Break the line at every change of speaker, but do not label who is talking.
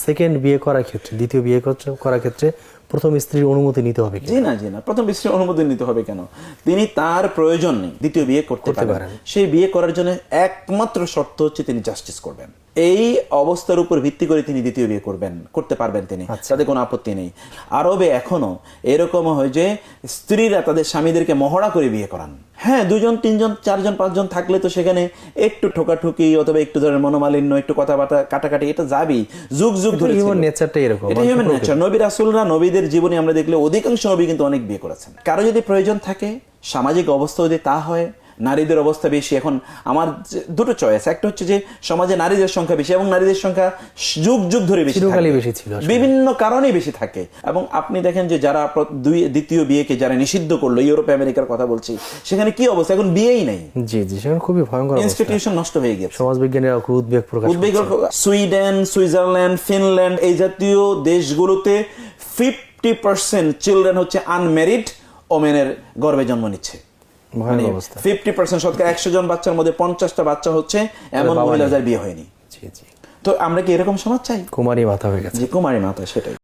Second বিয়ে করার ক্ষেত্রে, দ্বিতীয় বিয়ে করার ক্ষেত্রে প্রথম স্ত্রীর অনুমতি নিতে হবে কি?
জি না, প্রথম স্ত্রীর অনুমতি নিতে হবে কেন? তিনি তার প্রয়োজন নেই দ্বিতীয় বিয়ে করতে পারেন। সেই বিয়ে করার জন্য একমাত্র শর্ত হচ্ছে তিনি জাস্টিস করবেন। এই অবস্থার উপর ভিত্তি করে তিনি দ্বিতীয় বিয়ে করতে পারবেন তিনি, তাতে কোনো আপত্তি নেই। আরবে এখনো এরকম হয় যে স্ত্রীরা তাদের স্বামীদেরকে মহড়া করে বিয়ে করান। হ্যাঁ, 2 জন 3 জন 4 জন 5 জন থাকলে তো সেখানে একটু ঠোকাঠুকি অথবা একটু ধরনের মনোমালিন্য, একটু কথাবার্তা কাটাকাটি, এটা যাবেই, যুগ যুগ ধরে
হিউম্যান নেচারটাই এরকম।
এটা হিউম্যান নেচার। নবী রাসূলরা নবীদের জীবনে আমরা দেখলে অধিকাংশ নবী কিন্তু অনেক বিয়ে করেছেন। কারো যদি প্রয়োজন থাকে, সামাজিক অবস্থা যদি তা হয়, নারীদের অবস্থা বেশি, এখন আমার দুটো চয়েস, একটা হচ্ছে যে সমাজে নারীদের সংখ্যা বেশি এবং নারীদের সংখ্যা যুগ যুগ ধরে বেশি
ছিল,
বিভিন্ন কারণে বেশি থাকে। এবং আপনি দেখেন যে যারা দ্বিতীয় বিয়েকে যারা নিষিদ্ধ করলো, ইউরোপ আমেরিকার কথা বলছি, সেখানে কি অবস্থা, এখন বিয়েই নাই।
জি, সেখানে খুবই ভয়ঙ্কর
ইনস্টিটিউশন নষ্ট হয়ে গেছে।
সমাজবিজ্ঞানীরা উদ্বেগ প্রকাশ করছে।
সুইডেন, সুইজারল্যান্ড, ফিনল্যান্ড এই জাতীয় দেশগুলোতে 50% চিলড্রেন হচ্ছে আনম্যারিড ওমেনের গর্ভে জন্ম নিচ্ছে। 50%, শতকরা 100 জন বাচ্চার মধ্যে 50টা বাচ্চা হচ্ছে এমন মহিলা যার বিয়ে হয়নি। তো আমরা কি এরকম সমাজ চাই?
কুমারী মাথা হয়ে গেছে।
কুমারী মাথা, সেটাই।